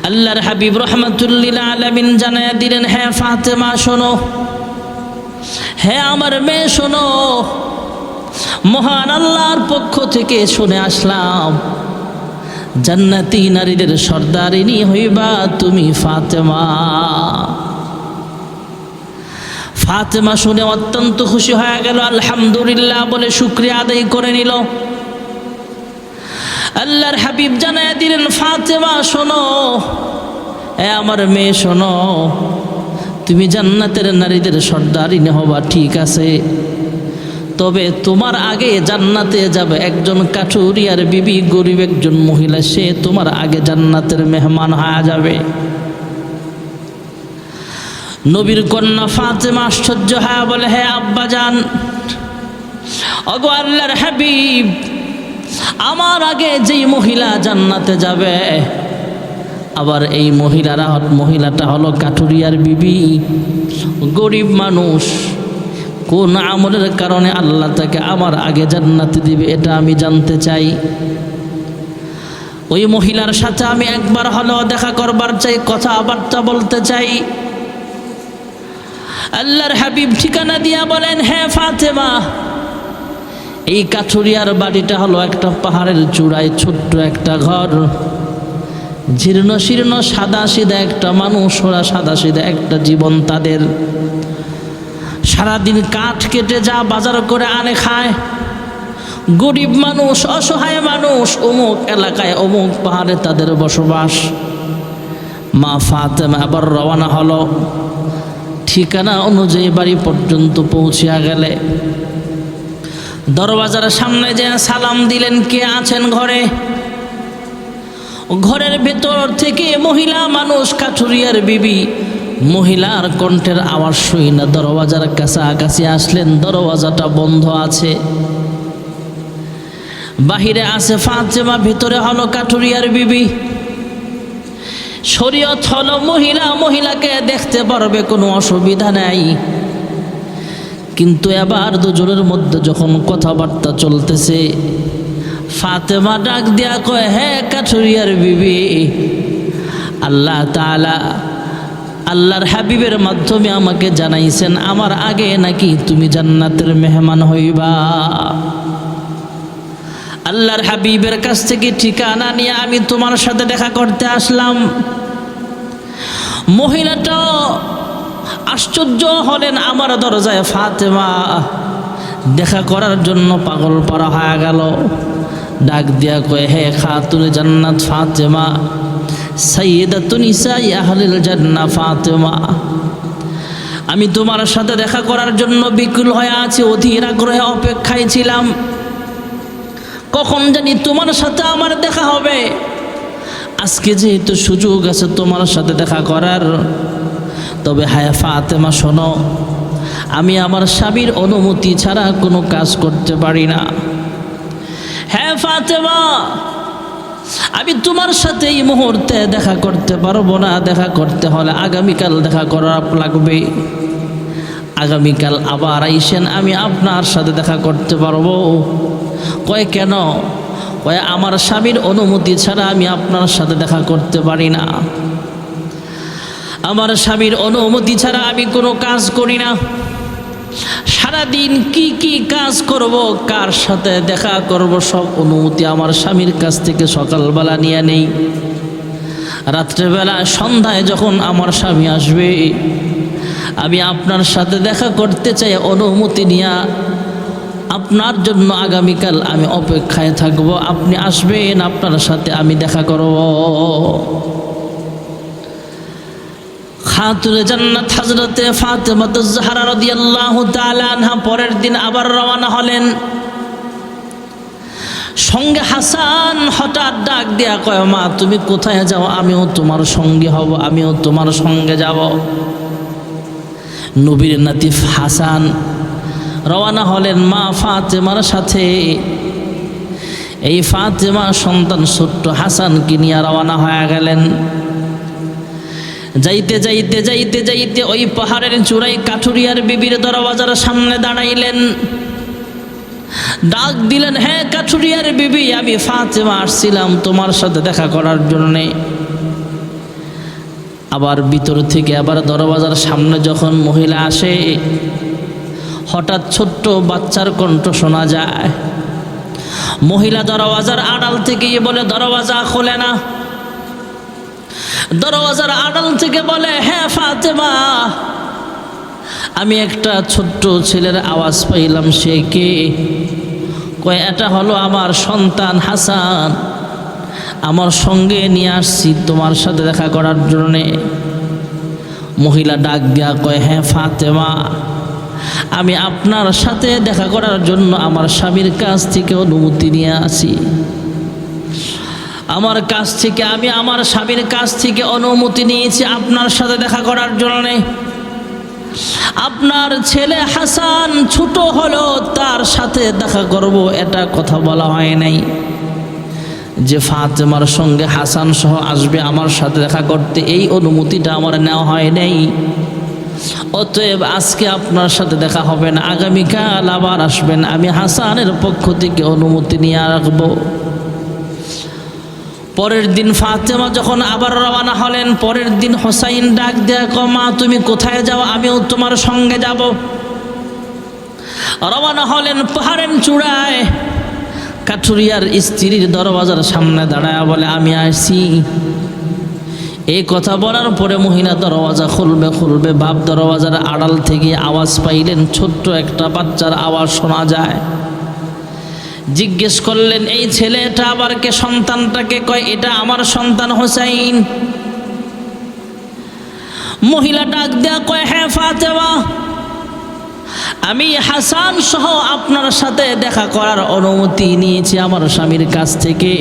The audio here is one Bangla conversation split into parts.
আল্লাহর হাবিব রহমাতুল্লিল আলামিন জানায়া দিলেন, হে ফাতেমা শোনো, হে আমার মেয়ে শোনো, মহান আল্লাহর পক্ষ থেকে শুনে আসলাম, জান্নাতি নারীদের সর্দারিনী হইবা তুমি ফাতেমা। ফাতেমা শুনে অত্যন্ত খুশি হয়ে গেল, আলহামদুলিল্লাহ বলে শুকরিয়া আদায় করে নিল। আল্লাহর হাবিব জানায়া দিলেন, ফাতেমা শোনো, এ আমার মেয়ে শোনো, তুমি জান্নাতের নারীদের সর্দারিনী হবা ঠিক আছে, তবে তোমার আগে জান্নাতে যাবে একজন কাঠুরিয়ার বিবি, গরিব একজন মহিলা, সে তোমার আগে জান্নাতের মেহমান হয়ে যাবে। নবীর কন্যা ফাতেমা আশ্চর্য হয়ে বলে, হে আব্বা জান, ওগো আল্লাহর হাবিব, আমার আগে যেই মহিলা জান্নাতে যাবে, আবার এই মহিলাটা হলো কাঠুরিয়ার বিবি, গরিব মানুষ, কোন আমলের কারণে আল্লাহ তাকে আমার আগে জান্নাতে দিবে এটা আমি জানতে চাই। ওই মহিলার সাথে আমি একবার হলেও দেখা করবার চাই, কথাবার্তা বলতে চাই। আল্লাহর হাবিব ঠিকানা দিয়া বলেন, হে ফাতেমা, এই কাঠুরিয়ার বাড়িটা হলো একটা পাহাড়ের চূড়ায় ছোট্ট একটা ঘর, জীর্ণ শীর্ণ সাদা সিধা একটা মানুষ, ওরা সাদা সিধা একটা জীবন তাদের। সারাদিন কাঠ কেটে যা বাজার করে আনে খায়, গরিব মানুষ, অসহায় মানুষ, অমুক এলাকায় অমুক পাহাড়ে তাদের বসবাস। মা ফাতেমা আবার রওনা হলো, ঠিকানা অনুযায়ী বাড়ি পর্যন্ত পৌঁছিয়া গেলে দরওয়াজার সামনে যে সালাম দিলেন, কে আছেন ঘরে? ঘরের ভেতর থেকে মহিলা মানুষ, কাঠুরিয়ার বিবি, মহিলার কণ্ঠের আওয়াজ শুই না দরওয়াজার কাছাকাছি আসলেন, দরওয়াজাটা বন্ধ আছে। বাহিরে আছে ফাতেমা, ভিতরে হলো কাঠুরিয়ার বিবি। শরীয়ত হলো মহিলাকে দেখতে পারবে, কোনো অসুবিধা নাই, কিন্তু এবার দুজনের মধ্যে যখন কথাবার্তা চলতেছে, ফাতেমা ডাক দিয়া কয়, হে কাঠুরিয়ার বিবি, আল্লাহ তাআলা আল্লাহর হাবিবের মাধ্যমে আমাকে জানাইছেন আমার আগে নাকি তুমি জান্নাতের মেহমান হইবা। আল্লাহর হাবিবের কাছ থেকে ঠিকানা নিয়ে আমি তোমার সাথে দেখা করতে আসলাম। মহিলাটা আশ্চর্য হলেন, আমার দরজায় ফাতেমা দেখা করার জন্য পাগল পারা হয়ে গেল। ডাক দিয়া কয়, হে খাতুনে জান্নাত ফাতেমা, সাইয়্যিদাতুন নিসাই আহলিল জান্নাহ ফাতেমা, আমি তোমার সাথে দেখা করার জন্য বিকুল হয়ে আছি, অধীর আগ্রহে অপেক্ষায় ছিলাম, কখন জানি তোমার সাথে আমার দেখা হবে। আজকে যেহেতু সুযোগ আছে তোমার সাথে দেখা করার, তবে হায় ফাতেমা শোনো, আমি আমার স্বামীর অনুমতি ছাড়া কোনো কাজ করতে পারি না। হ্যাঁ ফাতেমা, আমি তোমার সাথে এই মুহূর্তে দেখা করতে পারবো না, দেখা করতে হলে আগামীকাল দেখা করা লাগবে। আগামীকাল আবার আইসেন, আমি আপনার সাথে দেখা করতে পারবো। কয় কেন? কয় আমার স্বামীর অনুমতি ছাড়া আমি আপনার সাথে দেখা করতে পারি না, আমার স্বামীর অনুমতি ছাড়া আমি কোনো কাজ করি না। সারাদিন কি কি কাজ করব, কার সাথে দেখা করব, সব অনুমতি আমার স্বামীর কাছ থেকে সকালবেলা নিয়ে নেই। রাত্রেবেলা সন্ধ্যায় যখন আমার স্বামী আসবে, আমি আপনার সাথে দেখা করতে চাই, অনুমতি নিয়ে আপনার জন্য আগামীকাল আমি অপেক্ষায় থাকব, আপনি আসবেন, আপনার সাথে আমি দেখা করব। খাতুনে জান্নাত হযরতে ফাতেমাতুজ জাহরা রাদিয়াল্লাহু তাআলা আনহা পরের দিন আবার রওনা হলেন। সঙ্গে হাসান হঠাৎ ডাক দিয়া কয়, মা তুমি কোথায় যাও? আমিও তোমার সঙ্গে হব, আমিও তোমার সঙ্গে যাব। নবীর নাতিফ হাসান রওনা হলেন মা ফাতেমার সাথে। এই ফাতেমা সন্তান ছোট্ট হাসানকে নিয়ে রওনা হয়ে গেলেন। যাইতে যাইতে যাইতে যাইতে ওই পাহাড়ের চূড়ায় কাঠুরিয়ার বিবির দরওয়াজার সামনে দাঁড়াইলেন। ডাক দিলেন, হ্যাঁ কাঠুরিয়ার বিবি, আমি ফাতেমা আসছিলাম তোমার সাথে দেখা করার জন্যে। আবার ভিতর থেকে আবার দরওয়াজার সামনে যখন মহিলা আসে, হঠাৎ ছোট্ট বাচ্চার কণ্ঠ শোনা যায়। মহিলা দরওয়াজার আড়াল থেকে বলে, দরওয়াজা খোলে না। দরওয়াজার আড়াল থেকে বলে, হ্যাঁ ফাতেমা, আমি একটা ছোট্ট ছেলের আওয়াজ পাইলাম। সে কে? কয়, এটা হলো আমার সন্তান হাসান, আমার সঙ্গে নিয়ে আসছি তোমার সাথে দেখা করার জন্যে। মহিলা ডাক দিয়া কয়, হ্যাঁ ফাতেমা, আমি আপনার সাথে দেখা করার জন্য আমার স্বামীর কাছ থেকে অনুমতি নিয়ে আসি। আমার স্বামীর কাছ থেকে অনুমতি নিয়েছি আপনার সাথে দেখা করার জন্যে। আপনার ছেলে হাসান ছোট হলো, তার সাথে দেখা করব, এটা কথা বলা হয় নাই যে ফাতেমার সঙ্গে হাসান সহ আসবে আমার সাথে দেখা করতে। এই অনুমতিটা আমার নেওয়া হয় নাই। অতএব আজকে আপনার সাথে দেখা হবে না, আগামীকাল আবার আসবেন, আমি হাসানের পক্ষ থেকে অনুমতি নিয়ে রাখবো। পরের দিন ফাতেমা যখন আবার রওনা হলেন, পরের দিন হোসাইন ডাক দেয়া, মা তুমি কোথায় যাও? আমিও তোমার সঙ্গে যাব। রওনা হলেন পাহাড়ের চূড়ায়। কাঠুরিয়ার স্ত্রীর দরওয়াজার সামনে দাঁড়ায় বলে, আমি আসছি। এই কথা বলার পরে মহিলা দরওয়াজা খুলবে বাপ দরওয়াজার আড়াল থেকে আওয়াজ পাইলেন, ছোট্ট একটা বাচ্চার আওয়াজ শোনা যায়। জিজ্ঞেস করলেন, এই ছেলেটা আবার কে? সন্তানটাকে? কয়, এটা আমার সন্তান হোসাইন। মহিলা ডাক দেয়া কয়, হ্যাঁ ফাতেমা, আমি হাসান সহ আপনার সাথে দেখা করার অনুমতি নিয়েছি আমার স্বামীর কাছ থেকে।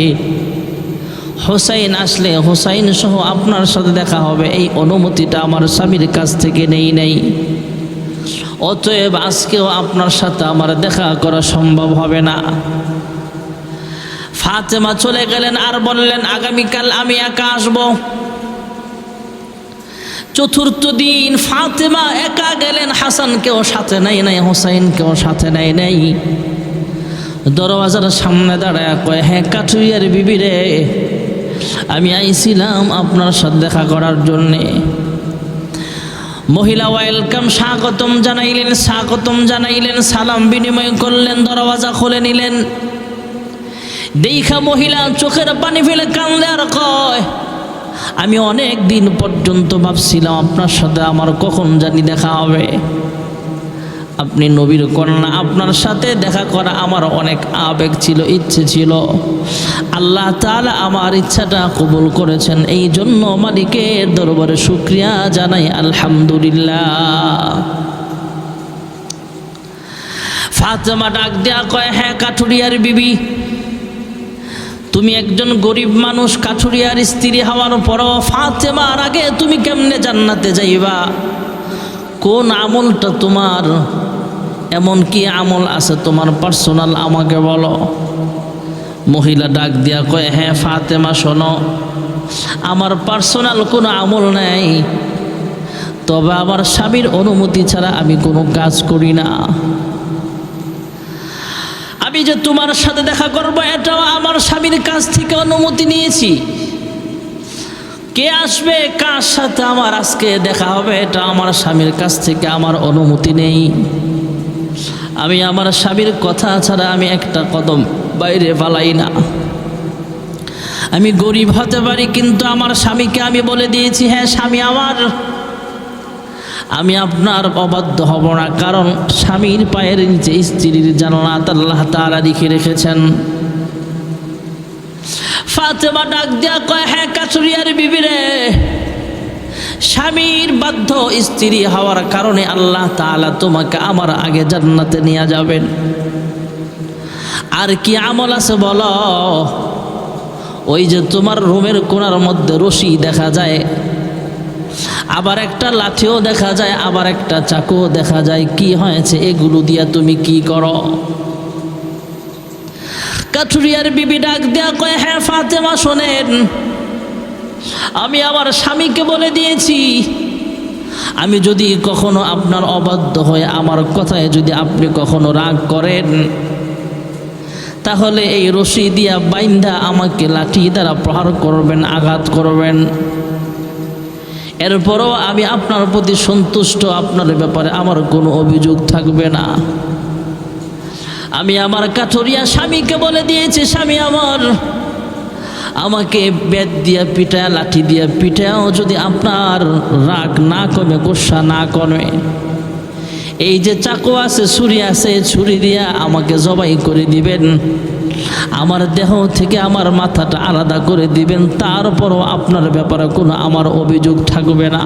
হোসাইন আসলে হোসাইন সহ আপনার সাথে দেখা হবে, এই অনুমতিটা আমার স্বামীর কাছ থেকে নেই। অতএব আজকেও আপনার সাথে আমার দেখা করা সম্ভব হবে না। ফাতেমা চলে গেলেন আর বললেন, আগামীকাল আমি একা আসব। চতুর্থ দিন ফাতেমা একা গেলেন, হাসানকেও সাথে নাই, হোসাইনকেও সাথে নাই। দরওয়াজার সামনে দাঁড়ায় কয়, হ্যাঁ কাঠুরিয়ার বিবি রে, আমি আইছিলাম আপনার সাথে দেখা করার জন্যে। মহিলা ওয়েলকাম, স্বাগতম জানাইলেন, সালাম বিনিময় করলেন, দরওয়াজা খুলে নিলেন। দেখা মহিলা চোখের পানি ফেলে কান্দে আর কয়, আমি অনেক দিন পর্যন্ত ভাবছিলাম আপনার সাথে আমার কখন জানি দেখা হবে। আপনি নবীর কন্যা, আপনার সাথে দেখা করা আমার অনেক আবেগ ছিল, ইচ্ছে ছিল। আল্লাহ তাআলা আমার ইচ্ছাটা কবুল করেছেন, এই জন্য মালিকের দরবারে শুকরিয়া জানাই, আলহামদুলিল্লাহ। ফাতেমা ডাক দেয়া কয়, হ্যাঁ কাঠুরিয়ার বিবি, তুমি একজন গরিব মানুষ, কাঠুরিয়ার স্ত্রী হওয়ার পরও ফাতেমার আগে তুমি কেমনে জান্নাতে যাইবা? কোন আমলটা তোমার, এমন কি আমল আছে তোমার পার্সোনাল, আমাকে বলো। মহিলা ডাক দিয়া কয়, হ্যাঁ ফাতেমা শোনো, আমার পার্সোনাল কোনো আমল নাই, তবে আমার স্বামীর অনুমতি ছাড়া আমি কোনো কাজ করি না। আমি যে তোমার সাথে দেখা করব, এটাও আমার স্বামীর কাছ থেকে অনুমতি নিয়েছি। কে আসবে, কার সাথে আমার আজকে দেখা হবে, এটা আমার স্বামীর কাছ থেকে আমার অনুমতি নেই। আমি আমার স্বামীর কথা ছাড়া আমি একটা কদম বাইরে ফালাই না। আমি গরিব হতে পারি, কিন্তু আমার স্বামীকে আমি বলে দিয়েছি, হ্যাঁ স্বামী আমার, আমি আপনার অবাধ্য হব না, কারণ স্বামীর পায়ের নিচে স্ত্রীর জান্নাত আল্লাহ তাআলা লিখে রেখেছেন। ফাতেমা ডাক দিয়া কয়, হ্যাঁ কাঠুরিয়ার বিবি রে, স্বামীর বাধ্য স্ত্রী হওয়ার কারণে আল্লাহ তাআলা তোমাকে আমার আগে জান্নাতে নিয়ে যাবেন। আর কি আমল আছে বলো? ওই যে তোমার রুমের কোণার মধ্যে রশি দেখা যায়, আবার একটা লাঠিও দেখা যায়, আবার একটা চাকুও দেখা যায়, কি হয়েছে এগুলো দিয়া তুমি কি করো? কাঠুরিয়ার বিবি ডাক দেয়া কয়, হ্যাঁ ফাতেমা শোনেন, আমি আমার স্বামীকে বলে দিয়েছি, আমি যদি কখনো আপনার অবাধ্য হয়ে আমার কথায় যদি আপনি কখনো রাগ করেন, তাহলে এই রশি দিয়া বাইন্ধা আমাকে লাঠি দ্বারা প্রহার করবেন, আঘাত করবেন। এরপরও আমি আপনার প্রতি সন্তুষ্ট, আপনার ব্যাপারে আমার কোনো অভিযোগ থাকবে না। আমি আমার কাঠুরিয়া স্বামীকে বলে দিয়েছি, স্বামী আমার, আমাকে বেত দিয়া পিটায়, লাঠি দিয়া পিটায়ও যদি আপনার রাগ না কমে, গোসা না কমে, এই যে চাকু আছে, ছুরি আছে, ছুরি দিয়া আমাকে জবাই করে দিবেন, আমার দেহ থেকে আমার মাথাটা আলাদা করে দিবেন, তারপরও আপনার ব্যাপারে কোনো আমার অভিযোগ থাকবে না।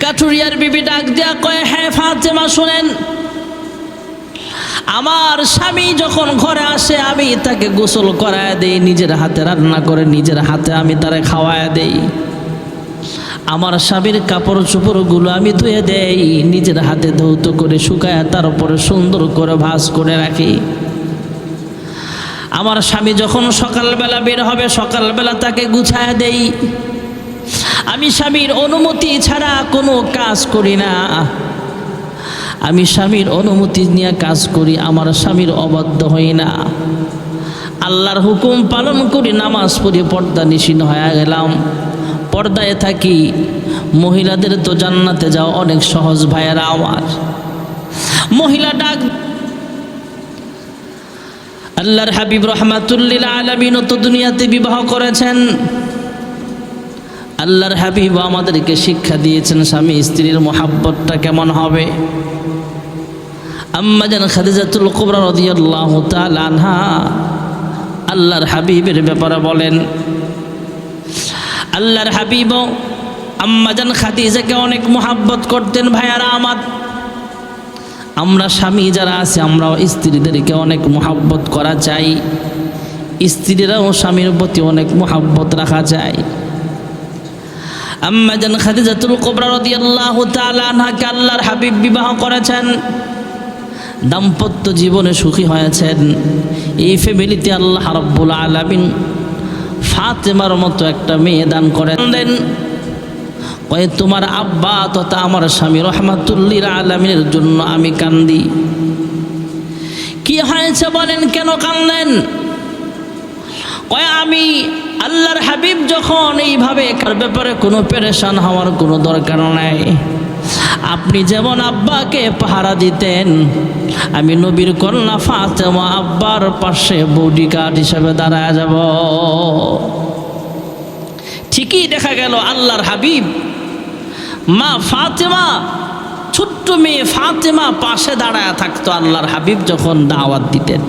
কাঠুরিয়ার বিবি ডাক দিয়া কয়, হ্যাঁ ফাতেমা শুনেন, আমার স্বামী যখন ঘরে আসে আমি তাকে গোসল করায় দেই, নিজের হাতে রান্না করে নিজের হাতে আমি তারে খাওয়ায় দেই, আমার স্বামীর কাপড় চোপড়গুলো আমি ধুয়ে দেই, নিজের হাতে ধৌত করে শুকায় তারপরে সুন্দর করে ভাঁজ করে রাখি। আমার স্বামী যখন সকালবেলা বের হবে, সকালবেলা তাকে গুছায় দেই। আমি স্বামীর অনুমতি ছাড়া কোনো কাজ করি না, আমি স্বামীর অনুমতি নিয়ে কাজ করি, আমার স্বামীর অবাধ্য হই না, আল্লাহর হুকুম পালন করি, নামাজ পড়ি, পর্দা নিশীন হয়ে গেলাম, পর্দায় থাকি। মহিলাদের তো জান্নাতে যাওয়া অনেক সহজ ভাইয়েরা আমার। মহিলা ডাক, আল্লাহর হাবিব রহমাতুল্লিল আলামিন তো দুনিয়াতে বিবাহ করেছেন, আল্লাহর হাবিব আমাদেরকে শিক্ষা দিয়েছেন স্বামী স্ত্রীর মোহাব্বতটা কেমন হবে। আম্মা জান খাদিজাতুল কুবরা রাদিয়াল্লাহু তাআলা আনহা আল্লাহর হাবিবের ব্যাপারে বলেন, আল্লাহর হাবিব আম্মা জান খাদিজাকে অনেক মোহাব্বত করতেন। ভাইয়ারা আমার, আমরা স্বামী যারা আছে আমরাও স্ত্রীদেরকে অনেক মোহাব্বত করা চাই, স্ত্রীরাও স্বামীর প্রতি অনেক মোহাব্বত রাখা যায়। আম্মা জান খাদিজাতুল কুবরা রাদিয়াল্লাহু তাআলা আনহাকে আল্লাহর হাবিব বিবাহ করেছেন, দাম্পত্য জীবনে সুখী হয়েছেন। এই ফ্যামিলিতে আল্লাহ রাব্বুল আলামিন ফাতেমার মতো একটা মেয়ে দান করেন দেন। কয়ে তোমার আব্বা তথা আমার স্বামী রহমাতুল্লিল আলামিনের জন্য আমি কান্দি। কি হয়েছে বলেন, কেন কান্দেন? কয়ে আমি আল্লাহর হাবিব যখন এইভাবে কার ব্যাপারে কোনো পেরেশান হওয়ার কোনো দরকার নাই, আপনি যেমন আব্বাকে পাহারা দিতেন, আমি নবীর কন্যা ফাতেমা আব্বার পাশে বডিগার্ড হিসেবে দাঁড়ায় যাব। ঠিকই দেখা গেল আল্লাহর হাবিব মা ফাতেমা, ছোট্ট মেয়ে ফাতেমা পাশে দাঁড়ায় থাকতো আল্লাহর হাবিব যখন দাওয়াত দিতেন।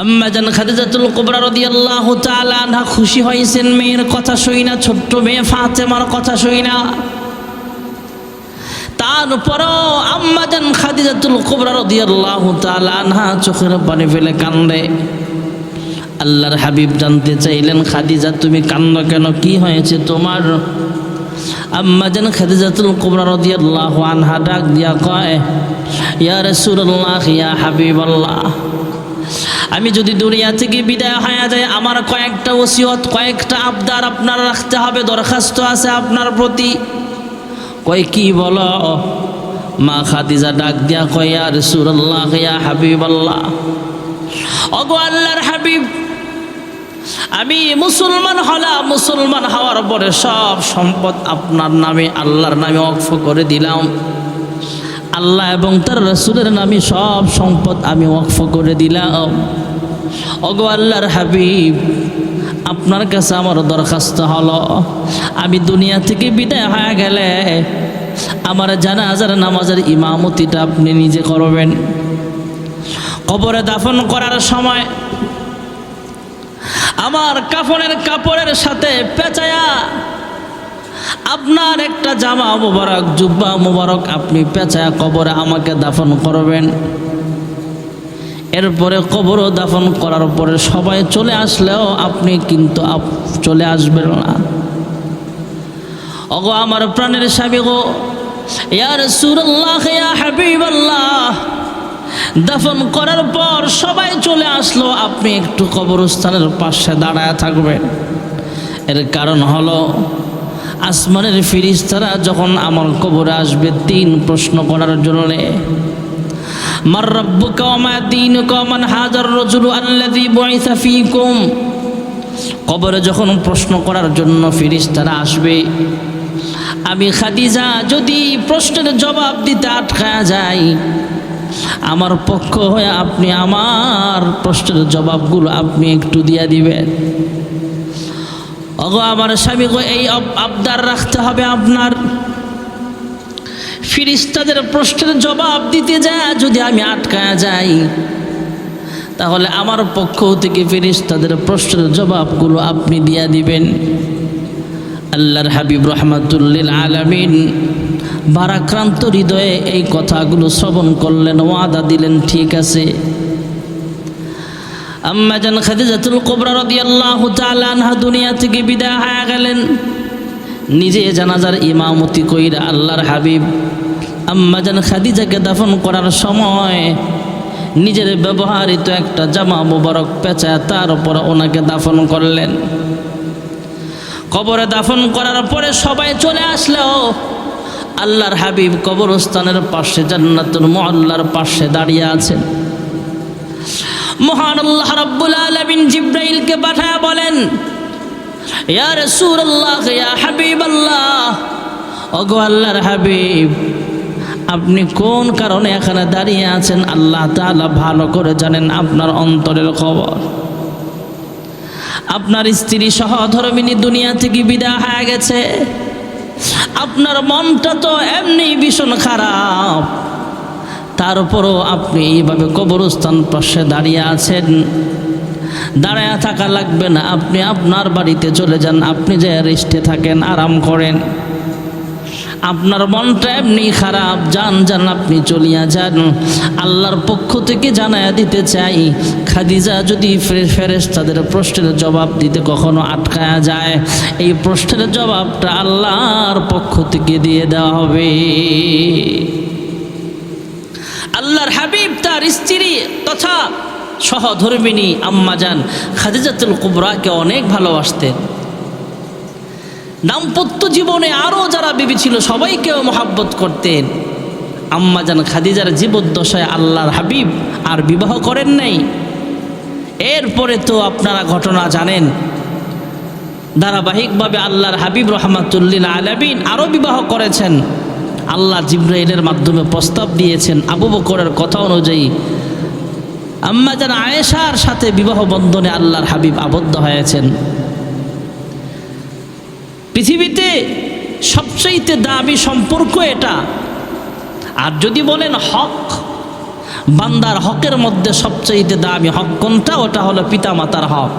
আম্মা জান খাদিজাতুল কুবরা রাদিয়াল্লাহু তাআলা আনহা খুশি হয়েছেন মেয়ের কথা শুই না, ছোট্ট মেয়ে ফাতেমার কথা শুই না। তারপরও আম্মা জান খাদিজাতুল কুবরা রাদিয়াল্লাহু তাআলা আনহা চোখের পানি ফেলে কান্দে। আল্লাহর হাবিব জানতে চাইলেন, খাদিজা তুমি কান্দো কেন, কি হয়েছে তোমার? আম্মা জান খাদিজাতুল কুবরা রাদিয়াল্লাহু আনহা ডাক দিয়া কয়, ইয়া রাসূলুল্লাহ, ইয়া হাবিবাল্লাহ, আমি যদি দুনিয়া থেকে বিদায় হয়ে যায়, আমার কয়েকটা ওসিয়ত, কয়েকটা আবদার আপনার রাখতে হবে, দরখাস্ত আছে আপনার প্রতি। কয় কি বলো? মা খাদিজা ডাক দিয়া কয়, ইয়া রাসূলুল্লাহ, ইয়া হাবিবাল্লাহ, ওগো আল্লাহর হাবিব, আমি মুসলমান হলাম, মুসলমান হওয়ার পরে সব সম্পদ আপনার নামে, আল্লাহর নামে ওয়াকফ করে দিলাম। আল্লাহ এবং তার রাসূলের নামে সব সম্পদ আমি ওয়াকফ করে দিলাম। ওগো আল্লাহর হাবিব, আপনার কাছে আমার দরখাস্ত হলো, আমি দুনিয়া থেকে বিদায় হয়ে গেলে আমার জানাজার নামাজের ইমামতিটা আপনি নিজে করবেন। কবরে দাফন করার সময় আমার কাফনের কাপড়ের সাথে পেঁচায়া আপনার একটা জামা মুবারক, জুব্বা মুবারক আপনি পেঁচায়া কবরে আমাকে দাফন করবেন। এরপরে কবর দাফন করার পরে সবাই চলে আসলেও আপনি কিন্তু চলে আসবেন না। ওগো আমার প্রাণের স্বামী গো, ইয়া রাসূলুল্লাহ, ইয়া হাবিবাল্লাহ, দাফন করার পর সবাই চলে আসলো, আপনি একটু কবরস্থানের পাশে দাঁড়ায় থাকবেন। এর কারণ হলো আসমানের ফেরেশতারা যখন আমার কবরে আসবে 3 প্রশ্ন করার জন্য। মার রাব্বুকা ওয়া মা দীনুকা ওয়া মান হাযার রাজুলু আল্লাযী বুইসা ফীকুম, কবরে যখন প্রশ্ন করার জন্য ফেরেশতারা আসবে, আমি খাদিজা যদি প্রশ্নের জবাব দিতে আটকায়া যাই, আমার পক্ষ হয়ে আপনি আমার প্রশ্নের জবাবগুলো আপনি একটু দিয়ে দিবেন। ওগো আমার স্বামী গো, এই আবদার রাখতে হবে আপনার। ফেরেশতাদের প্রশ্নের জবাব দিতে যায় যদি আমি আটকায়া যাই, তাহলে আমার পক্ষ থেকে ফেরেশতাদের প্রশ্নের জবাবগুলো আপনি দিয়ে দিবেন। আল্লাহর হাবিব রাহমাতুল লিল আলামিন ভারাক্রান্ত হৃদয়ে এই কথাগুলো শ্রবণ করলেন, ওয়াদা দিলেন, ঠিক আছে। আম্মা জান খাদিজাতুল কুবরা রাদিয়াল্লাহু তাআলা আনহা দুনিয়া থেকে বিদায় হয়ে গেলেন। নিজে জানাজার ইমামতি কইরা আল্লাহর হাবিব আম্মা জান খাদিজাকে দাফন করার সময় নিজের ব্যবহৃত একটা জামা মোবারক পেঁচায় তার উপর ওনাকে দাফন করলেন। কবরে দাফন করার পরে সবাই চলে আসলেও আল্লাহর হাবিব কবরস্থানের পাশে জান্নাতুল মুআল্লার পাশে দাঁড়িয়ে আছেন। মহান আল্লাহ রাব্বুল আলামিন জিবরাইলকে পাঠায় বলেন, ইয়া রাসূলুল্লাহ, ইয়া হাবিবাল্লাহ, ওগো আল্লাহর হাবিব, আপনি কোন কারণে এখানে দাঁড়িয়ে আছেন আল্লাহ তাআলা ভালো করে জানেন আপনার অন্তরের খবর। আপনার স্ত্রী সহধর্মিনী দুনিয়া থেকে বিদায় হয়ে গেছে, আপনার মনটা তো এমনি ভীষণ খারাপ, তারপরও আপনি এইভাবে কবরস্থান পাশে দাঁড়িয়ে আছেন। দাঁড়ায় থাকা লাগবে না, আপনি আপনার বাড়িতে চলে যান, আপনি যে রেস্টে থাকেন, আরাম করেন। আপনার মনটা এমনি খারাপ, যান যান, আপনি চলিয়া যান। আল্লাহর পক্ষ থেকে জানায়া দিতে চাই, খাদিজা যদি ফেরেশতাদের প্রশ্নের জবাব দিতে কখনো আটকায়া যায়, এই প্রশ্নের জবাবটা আল্লাহর পক্ষ থেকে দিয়ে দেওয়া হবে। আল্লাহর হাবিব তার স্ত্রী তথা সহধর্মিনী আম্মাজান খাদিজাতুল কুবরাকে অনেক ভালোবাসতেন। দাম্পত্য জীবনে আরও যারা বিবি ছিল সবাইকেও মহাব্বত করতেন। আম্মাজান খাদিজার জীবদ্দশায় আল্লাহর হাবিব আর বিবাহ করেন নাই। এরপরে তো আপনারা ঘটনা জানেন, ধারাবাহিকভাবে আল্লাহর হাবিব রাহমাতুল লিল আলামিন আরও বিবাহ করেছেন। আল্লাহ জিবরাইলের মাধ্যমে প্রস্তাব দিয়েছেন, আবু বকরের কথা অনুযায়ী আম্মাজান আয়েশার সাথে বিবাহ বন্ধনে আল্লাহর হাবিব আবদ্ধ হয়েছেন। পৃথিবীতে সবচেয়ে দামি সম্পর্ক এটা। আর যদি বলেন হক, বান্দার হকের মধ্যে সবচেয়ে দামি হক কোনটা, ওটা হলো পিতামাতার হক।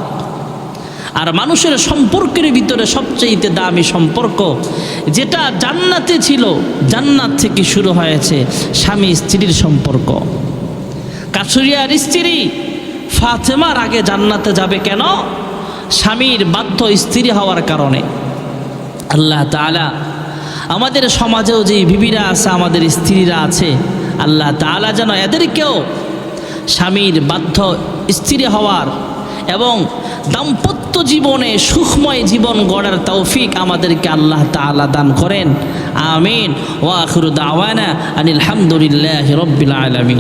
আর মানুষের সম্পর্কের ভিতরে সবচেয়ে দামি সম্পর্ক যেটা জান্নাতে ছিল, জান্নাত থেকে শুরু হয়েছে, স্বামী স্ত্রীর সম্পর্ক। কাছুরিয়ার স্ত্রী ফাতেমার আগে জান্নাতে যাবে কেন? স্বামীর বাধ্য স্ত্রী হওয়ার কারণে। আল্লাহ তাআলা আমাদের সমাজেও যে বিবিরা আছে, আমাদের স্ত্রীরা আছে, আল্লাহ তাআলা যেন এদেরকেও স্বামীর বাধ্য স্ত্রী হওয়ার এবং দাম্পত্য জীবনে সুখময় জীবন গড়ার তৌফিক আমাদেরকে আল্লাহ তাআলা দান করেন। আমিন। ওয়া আখিরু দাওয়ানা আনিল হামদুলিল্লাহি রাব্বিল আলামিন।